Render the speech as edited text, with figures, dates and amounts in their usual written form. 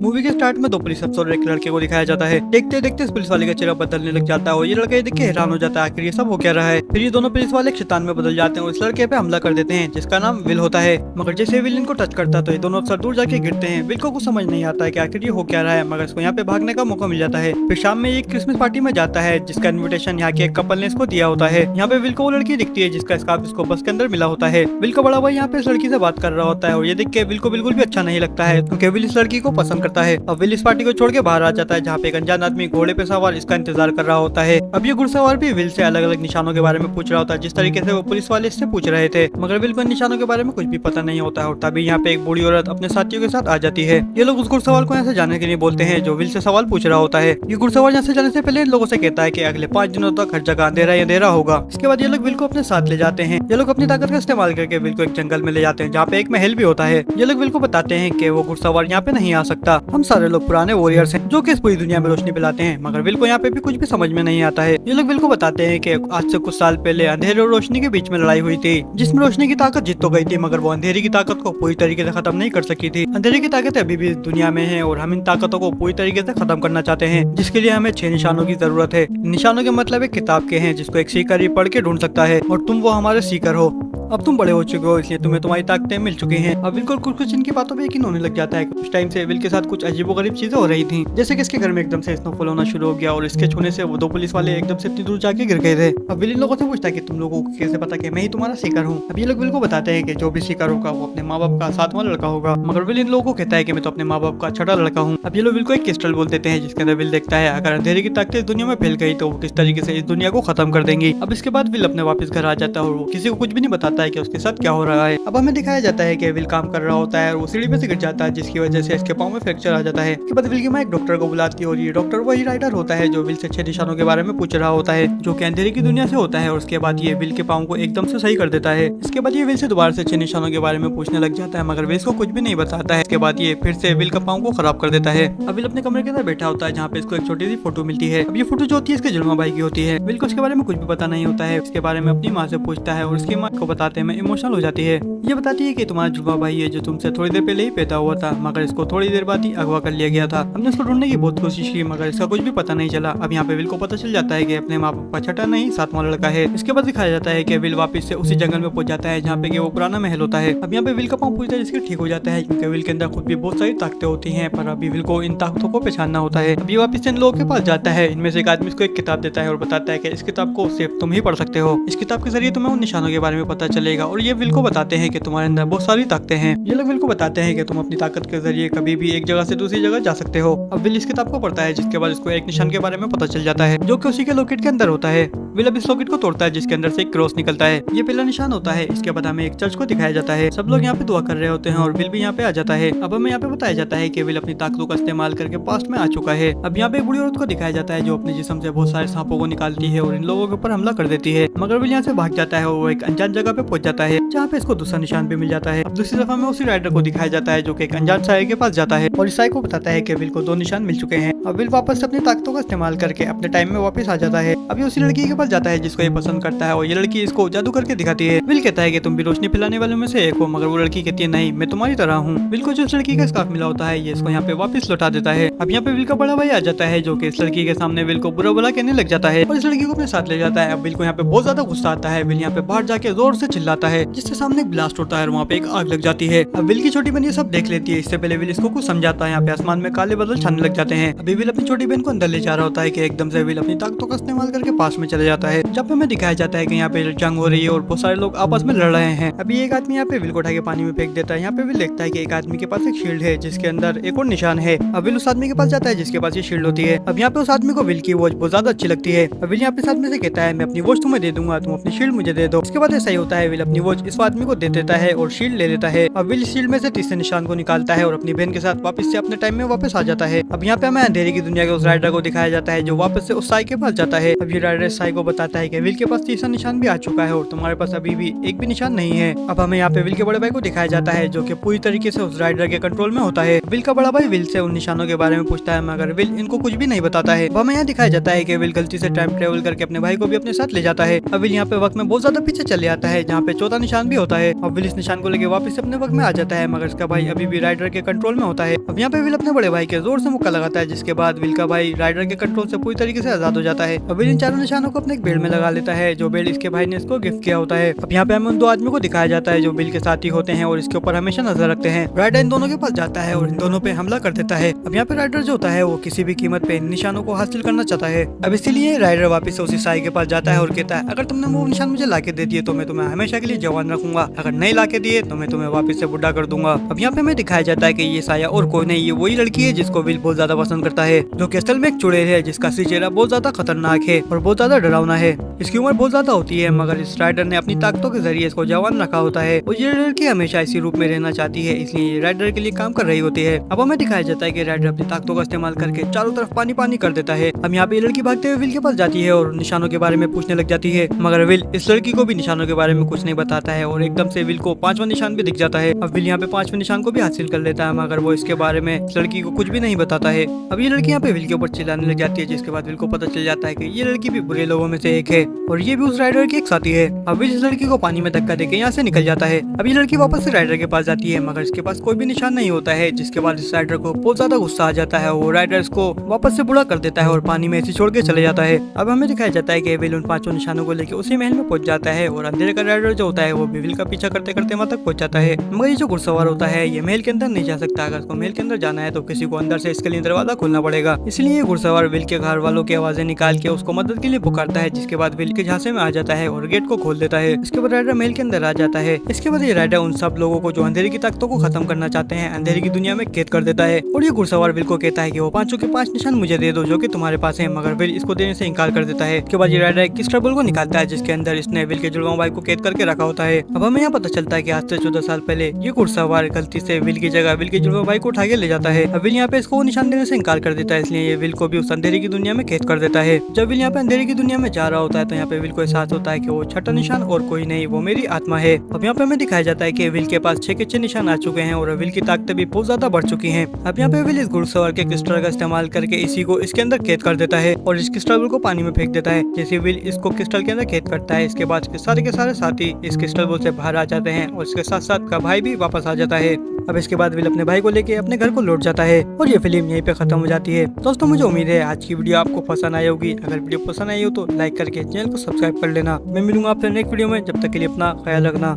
Movie के start में दो पुलिस अफसर और एक लड़के को दिखाया जाता है। देखते देखते इस पुलिस वाले का चेहरा बदलने लग जाता है और ये लड़का ये देख के हैरान हो जाता है आखिर ये सब हो क्या रहा है। फिर ये दोनों पुलिस वाले एक शैतान में बदल जाते हैं और इस लड़के पे हमला कर देते हैं जिसका नाम विल होता है। मगर जैसे विल इनको टच करता है तो ये दोनों अफसर दूर जाके गिरते हैं। विल को कुछ समझ नहीं आता है कि आखिर ये हो क्या रहा है, मगर इसको यहाँ पे भागने का मौका मिल जाता है। फिर शाम में ये क्रिसमस पार्टी में जाता है जिसका इन्विटेशन यहाँ के एक कपल ने इसको दिया होता है। यहाँ पे विल को वो लड़की दिखती है जिसका स्कार्फ इसको बस के अंदर मिला होता है। विल का बड़ा भाई यहाँ पे इस लड़की से बात कर रहा होता है और ये देख के विल को बिल्कुल भी अच्छा नहीं लगता है क्योंकि विल इस लड़की को पसंद करता है। अब विल इस पार्टी को छोड़ के बाहर आ जाता है जहाँ पे एक अनजान आदमी घोड़े पे सवार इसका इंतजार कर रहा होता है। अब ये घुड़सवार भी विल से अलग अलग निशानों के बारे में पूछ रहा होता है जिस तरीके से वो पुलिस वाले इससे पूछ रहे थे, मगर विल को निशानों के बारे में कुछ भी पता नहीं होता है। और तभी यहाँ पे एक बूढ़ी औरत अपने साथियों के साथ आ जाती है। ये लोग उस घुड़सवार को यहाँ से जाने के लिए बोलते हैं जो विल से सवाल पूछ रहा होता है। ये घुड़सवार यहाँ से जाने से पहले इन लोगों से कहता है कि अगले 5 दिनों तक हर जगह अंधेरा होगा। इसके बाद ये लोग विल को अपने साथ ले जाते हैं। ये लोग अपनी ताकत का इस्तेमाल करके विल को एक जंगल में ले जाते हैं जहाँ पे एक महल भी होता है। ये लोग विल को बताते हैं कि वो घुड़सवार यहाँ पे नहीं आ सकता, हम सारे लोग पुराने वॉरियर्स हैं जो कि इस पूरी दुनिया में रोशनी फैलाते हैं। मगर विल को यहाँ पे भी कुछ भी समझ में नहीं आता है। ये लोग विल को बताते हैं कि आज से कुछ साल पहले अंधेरे और रोशनी के बीच में लड़ाई हुई थी जिसमें रोशनी की ताकत जीत तो गई थी मगर वो अंधेरे की ताकत को पूरी तरीके से खत्म नहीं कर सकी थी। अंधेरे की ताकत अभी भी इस दुनिया में है और हम इन ताकतों को पूरी तरीके से खत्म करना चाहते हैं जिसके लिए हमें 6 निशानों की जरूरत है। निशानों के मतलब एक किताब के हैं जिसको एक सीकर ही पढ़ के ढूंढ सकता है और तुम वो हमारे सीकर हो। अब तुम बड़े हो चुके हो इसलिए तुम्हें तुम्हारी ताकतें मिल चुकी हैं। अब बिल्कुल कुछ इनकी बातों पे यकीन होने लग जाता है। कुछ टाइम से विल के साथ कुछ अजीबोगरीब चीजें हो रही थी जैसे कि इसके घर में एकदम से स्नोफॉल होना शुरू हो गया और इसके छूने से वो दो पुलिस वाले एकदम से इतनी दूर जाके गिर गए थे। अब विल इन लोगों से पूछता है कि तुम लोगों को कैसे पता कि मैं ही तुम्हारा सीकर हूँ। अब ये लोग विल को बताते हैं कि जो भी सीकर होगा वो अपने माँ बाप का 7वां लड़का होगा, मगर विल इन लोगों को कहता है कि मैं तो अपने माँ बाप का 6ठा लड़का हूँ। अब ये लोग विल को एक क्रिस्टल बोल देते हैं जिसके अंदर विल देखता है अगर अंधेरे की ताकत इस दुनिया में फैल गई तो वो किस तरीके से इस दुनिया को खत्म कर देंगी। अब इसके बाद विल अपने वापस घर आ जाता है और वो किसी को कुछ भी नहीं बताता है कि उसके साथ क्या हो रहा है। अब हमें दिखाया जाता है कि विल काम कर रहा होता है और वो सीढ़ी पे से गिर जाता है जिसकी वजह से इसके पाँव में फ्रैक्चर आ जाता है। इसके बाद विल की माँ एक डॉक्टर को बुलाती है और ये डॉक्टर वही राइडर होता है जो विल से 6 निशानों के बारे में पूछ रहा होता है जो कि अंधेरे की दुनिया से होता है और उसके बाद ये विल के पाँव को एकदम से सही कर देता है। इसके बाद ये विल से दोबारा से 6 निशानों के बारे में पूछने लग जाता है मगर विल को कुछ भी नहीं बताता है। इसके बाद ये फिर से विल का पाँव को खराब कर देता है। अब विल अपने कमरे के अंदर बैठा होता है जहाँ पे इसको एक छोटी सी फोटो मिलती है। अब ये फोटो जो होती है इसके जुड़वा भाई की होती है। विल को इसके बारे में कुछ भी पता नहीं होता है। इसके बारे में अपनी माँ से पूछता है और उसकी माँ को बताते में इमोशनल हो जाती है। ये बताती है कि तुम्हारा जुड़वा भाई है जो तुमसे थोड़ी देर पहले ही पैदा हुआ था मगर इसको थोड़ी देर बाद ही अगवा कर लिया गया था। हमने इसको ढूंढने की बहुत कोशिश की मगर इसका कुछ भी पता नहीं चला। अब यहाँ पे विल को पता चल जाता है कि अपने माँ बाप का 6ठा नहीं 7वां लड़का है। इसके बाद दिखाया जाता है कि विल वापस से उसी जंगल में पहुंच जाता है जहाँ पे वो पुराना महल होता है। अब यहाँ पे विल का पाँव पूरी तरह से ठीक हो जाता है क्योंकि विल के अंदर खुद भी बहुत सारी ताकतें होती हैं पर अभी विल को इन ताकतों को पहचानना होता है। अभी वापस इन लोगों के पास जाता है। इनमें से एक आदमी इसको एक किताब देता है और बताता है कि इस किताब को सिर्फ तुम ही पढ़ सकते हो। इस किताब के जरिए तुम्हें उन निशानों के बारे में पता चलेगा और ये विल को बताते हैं कि तुम्हारे अंदर बहुत सारी ताकतें हैं। ये लोग विल को बताते हैं कि तुम अपनी ताकत के जरिए कभी भी एक जगह से दूसरी जगह जा सकते हो। अब विल इस किताब को पढ़ता है जिसके बाद इसको एक निशान के बारे में पता चल जाता है जो कि उसी के लॉकेट के अंदर होता है। विल अब इस लॉकेट को तोड़ता है जिसके अंदर से एक क्रॉस निकलता है। ये पहला निशान होता है। इसके बाद हमें एक चर्च को दिखाया जाता है। सब लोग यहाँ पे दुआ कर रहे होते हैं और विल भी यहाँ पे आ जाता है। अब हमें यहाँ पे बताया जाता है कि विल अपनी ताकतों का इस्तेमाल करके पास्ट में आ चुका है। अब यहाँ पे एक बूढ़ी औरत को दिखाया जाता है जो अपने जिस्म से बहुत सारे सांपों को निकालती है और इन लोगों के ऊपर हमला कर देती है मगर विल यहाँ से भाग जाता है और वो एक अनजान जगह पे पहुंच जाता है जहाँ पे इसको दूसरा निशान भी मिल जाता है। अब दूसरी दफा में उसी राइडर को दिखाया जाता है जो कि एक अनजान साये के पास जाता है और इस साये को बताता है कि विल को 2 निशान मिल चुके हैं। अब विल वापस अपनी ताकतों का इस्तेमाल करके अपने टाइम में वापस आ जाता है। अभी उसी लड़की के पास जाता है जिसको ये पसंद करता है और ये लड़की इसको जादू करके दिखाती है। विल कहता है कि तुम भी रोशनी फैलाने वालों में से एक हो मगर वो लड़की कहती है नहीं मैं तुम्हारी तरह हूँ। विल को जो इस लड़की का स्कार्फ मिला होता है ये इसको यहाँ पे वापस लौटा देता है। अब यहाँ पे विल का बड़ा भाई आ जाता है जो कि इस लड़की के सामने विल को बुरा भला कहने लग जाता है और इस लड़की को अपने साथ ले जाता है। अब विल को यहाँ पे बहुत ज्यादा गुस्सा आता है। विल यहाँ पे बाहर जाके जोर से चिल्लाता है जिससे सामने एक ब्लास्ट होता है और वहाँ पे एक आग लग जाती है। अब विल की छोटी बहन ये सब देख लेती है। इससे पहले विल इसको कुछ समझाता है। यहाँ पे आसमान में काले बादल छाने लग जाते हैं। अभी विल अपनी छोटी बहन को अंदर ले जा रहा होता है कि एकदम से विल अपनी ताकतों का इस्तेमाल करके पास में चले जाता है जब हमें दिखाया जाता है कि यहाँ पे जंग हो रही है और बहुत सारे लोग आपस में लड़ रहे हैं। अभी एक आदमी यहाँ पे विल को उठा के पानी में फेंक देता है। यहाँ पे विल देखता है कि एक आदमी के पास एक शील्ड है जिसके अंदर एक और निशान है। अब विल उस आदमी के पास जाता है जिसके पास ये शील्ड होती है। अब यहाँ पे उस आदमी को विल की वॉच बहुत ज्यादा अच्छी लगती है। अब विल यहाँ पे इस आदमी से कहता है मैं अपनी वॉच तुम्हें दे दूंगा, तुम अपनी शील्ड मुझे दे दो। इसके बाद ऐसा ही होता है। विल अपनी वॉच इस आदमी को दे देता है और शील्ड ले लेता है। अब विल शील्ड में से तीसरे निशान को निकालता है और अपनी बहन के साथ वापस से अपने टाइम में वापस आ जाता है। अब यहाँ पे हमें अंधेरे की दुनिया के उस राइडर को दिखाया जाता है जो वापस से उस साई के पास जाता है। अब ये राइडर साई को बताता है कि विल के पास तीसरा निशान भी आ चुका है और तुम्हारे पास अभी भी एक भी निशान नहीं है। अब हमें यहाँ पे विल के बड़े भाई को दिखाया जाता है जो कि पूरी तरीके से उस राइडर के कंट्रोल में होता है। विल का बड़ा भाई विल से उन निशानों के बारे में पूछता है मगर विल इनको कुछ भी नहीं बताता है। हमें यहाँ दिखाया जाता है कि विल गलती से टाइम ट्रेवल करके अपने भाई को भी अपने साथ ले जाता है। अब विल यहाँ पे वक्त में बहुत ज्यादा पीछे चले आता है जहाँ पे चौथा निशान भी होता है। अब विल इस निशान को लेकर वापस अपने वक्त में आ जाता है, मगर इसका भाई अभी भी राइडर के कंट्रोल में होता है। अब यहाँ पे विल अपने बड़े भाई के जोर से मुक्का लगाता है, जिसके बाद विल का भाई राइडर के कंट्रोल से पूरी तरीके से आजाद हो जाता है। अब विल इन चारों निशानों को अपने एक बेल्ट में लगा लेता है, जो बेल्ट इसके भाई ने इसको गिफ्ट किया होता है। अब यहाँ पे हमें उन दो आदमियों को दिखाया जाता है जो विल के साथी होते हैं और इसके ऊपर हमेशा नजर रखते हैं। राइडर इन दोनों के पास जाता है और इन दोनों पे हमला कर देता है। अब यहाँ पे राइडर जो होता है वो किसी भी कीमत पे इन निशानों को हासिल करना चाहता है। अब इसीलिए राइडर वापस से उसी साई के पास जाता है और कहता है, अगर तुमने वो निशान मुझे लाके दे दिए तो मैं तुम्हें हमेशा के लिए जवान रखूंगा, अगर नहीं लाके दिए तो मैं तुम्हें वापस से बुढ़ा कर दूंगा। अब यहाँ पे हमें दिखाया जाता है कि ये साया और कोई नहीं, ये वही लड़की है जिसको विल बहुत ज्यादा पसंद करता है, जो कि असल में एक चुड़ैल है जिसका असली चेहरा बहुत ज्यादा खतरनाक है और बहुत ज्यादा डरावना है। इसकी उम्र बहुत ज्यादा होती है, मगर इस राइडर ने अपनी ताकतों के जरिए इसको जवान रखा होता है और ये लड़की हमेशा इसी रूप में रहना चाहती है, इसलिए ये राइडर के लिए काम कर रही होती है। अब हमें दिखाया जाता है कि राइडर अपनी ताकतों का इस्तेमाल करके चारों तरफ पानी पानी कर देता है। अब यहाँ पे ये लड़की भागते हुए विल के पास जाती है और निशानों के बारे में पूछने लग जाती है, मगर विल इस लड़की को भी निशानों के बारे में कुछ नहीं बताता है और एकदम से विल को पांचवा निशान भी दिख जाता है। अब विल यहाँ पे पांचवें निशान को भी हासिल कर लेता है, मगर वो इसके बारे में इस लड़की को कुछ भी नहीं बताता है। अब ये लड़की यहाँ पे विल के ऊपर चिल्लाने लग जाती है, जिसके बाद विल को पता चल जाता है कि ये लड़की भी बुरे लोगों में से एक है और ये भी उस राइडर की एक साथी है। अब विल इस लड़की को पानी में धक्का देके यहाँ से निकल जाता है। अब ये लड़की वापस से राइडर के पास जाती है, मगर इसके पास कोई भी निशान नहीं होता है, जिसके बाद इस राइडर को बहुत ज्यादा गुस्सा आ जाता है। वो राइडर इसको वापस से बुरा कर देता है और पानी में ऐसे छोड़ के चले जाता है। अब हमें दिखाया जाता है कि विल उन पांचों निशानों को लेकर उसी महल में पहुंच जाता है और अंधेरे का राइडर जो होता है वो भी विल का पीछा करते करते वहां तक पहुंच जाता है। मगर ये जो घुड़सवार होता है ये महल के अंदर नहीं जा सकता, अगर उसको महल के अंदर जाना है तो किसी को अंदर से इसके लिए दरवाजा खोलना पड़ेगा। इसलिए ये घुड़सवार विल के घर वालों की आवाजें निकाल के उसको मदद के लिए पुकारता है, जिसके बाद विल के झांसे में आ जाता है और गेट को खोल देता है। इसके बाद राइडर महल के अंदर आ जाता है। इसके बाद ये राइडर उन सब लोगों को जो अंधेरे की ताकतों को खत्म करना चाहते हैं अंधेरे की दुनिया में कैद कर देता है और ये घुड़सवार विल को कहता है कि वो पांचों के पांच निशान मुझे दे दो जो कि तुम्हारे पास है, मगर विल इसको देने से इनकार कर देता है। इसके बाद ये राइडर एक क्रिस्टल बॉल को निकालता है, जिसके अंदर इसने विल के जुड़वा भाई को कैद करके रखा होता है। अब हमें यहाँ पता चलता है कि आज से 14 साल पहले ये घुड़सवार गलती से विल की जगह विल के जुड़वा भाई को उठा के ले जाता है। अब विल यहाँ पे इसको वो निशान देने से इनकार कर देता है, इसलिए ये विल को भी उस अंधेरे की दुनिया में कैद कर देता है। जब विल यहाँ पे अंधेरे की दुनिया में जा रहा होता है तो यहाँ पे विल को एहसास होता है कि वो छठा निशान और कोई नहीं, वो मेरी आत्मा है। अब यहाँ पे हमें दिखाया जाता है कि विल के पास 6 के 6 निशान आ चुके हैं और विल की ताकतें भी बहुत ज्यादा बढ़ चुकी हैं। अब यहाँ पे विल इस घुड़सवार के क्रिस्टल का इस्तेमाल करके इसी को इसके अंदर कैद कर देता है और इस क्रिस्टल को पानी में फेंक देता है। जैसे विल इसको क्रिस्टल के अंदर कैद करता है, इसके बाद के सारे साथी इस क्रिस्टल बॉल से बाहर आ जाते हैं और इसके साथ साथ का भाई भी वापस आ जाता है। अब इसके बाद विल अपने भाई को लेके अपने घर को लौट जाता है और ये फिल्म यहीं पे खत्म हो जाती है। दोस्तों मुझे उम्मीद है आज की वीडियो आपको पसंद आई होगी। अगर वीडियो पसंद आई हो तो लाइक करके चैनल को सब्सक्राइब कर लेना। मैं मिलूंगा आपसे नेक्स्ट वीडियो में, जब तक के लिए अपना ख्याल रखना।